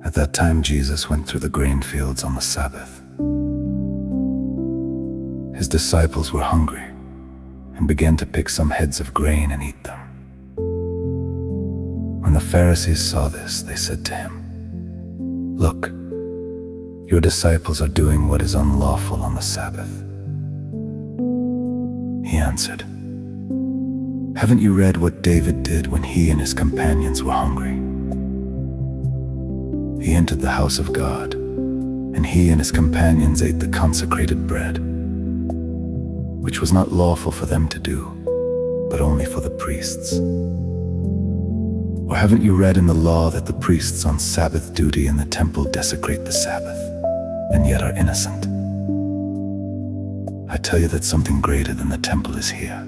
At that time, Jesus went through the grain fields on the Sabbath. His disciples were hungry and began to pick some heads of grain and eat them. When the Pharisees saw this, they said to him, "Look, your disciples are doing what is unlawful on the Sabbath." He answered, "Haven't you read what David did when he and his companions were hungry? He entered the house of God, and he and his companions ate the consecrated bread, which was not lawful for them to do, but only for the priests. Or haven't you read in the law that the priests on Sabbath duty in the temple desecrate the Sabbath, and yet are innocent? I tell you that something greater than the temple is here.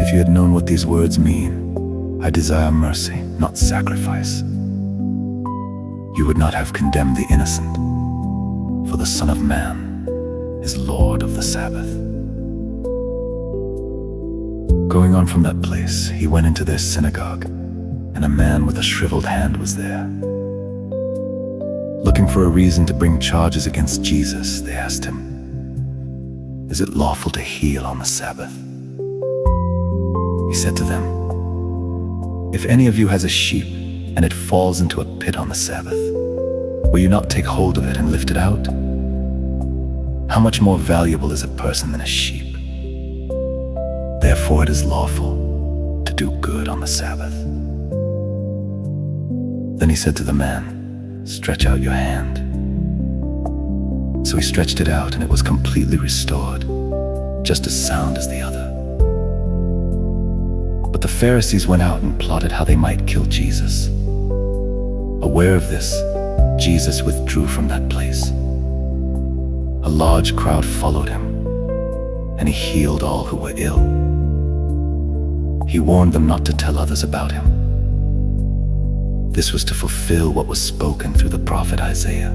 If you had known what these words mean, 'I desire mercy, not sacrifice,' you would not have condemned the innocent, for the Son of Man is Lord of the Sabbath." Going on from that place, he went into their synagogue, and a man with a shriveled hand was there. Looking for a reason to bring charges against Jesus, they asked him, "Is it lawful to heal on the Sabbath?" He said to them, "If any of you has a sheep, and it falls into a pit on the Sabbath, will you not take hold of it and lift it out? How much more valuable is a person than a sheep? Therefore it is lawful to do good on the Sabbath." Then he said to the man, "Stretch out your hand." So he stretched it out, and it was completely restored, just as sound as the other. But the Pharisees went out and plotted how they might kill Jesus. Aware of this, Jesus withdrew from that place. A large crowd followed him, and he healed all who were ill. He warned them not to tell others about him. This was to fulfill what was spoken through the prophet Isaiah.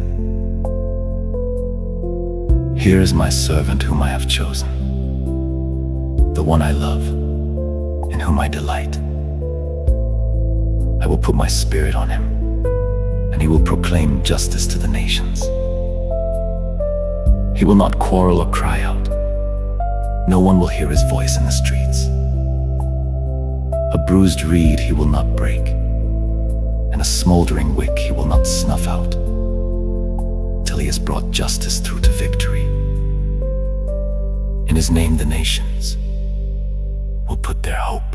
"Here is my servant whom I have chosen, the one I love, in whom I delight. I will put my spirit on him, and he will proclaim justice to the nations. He will not quarrel or cry out. No one will hear his voice in the streets. A bruised reed he will not break, and a smoldering wick he will not snuff out, till he has brought justice through to victory. In his name the nations will put their hope."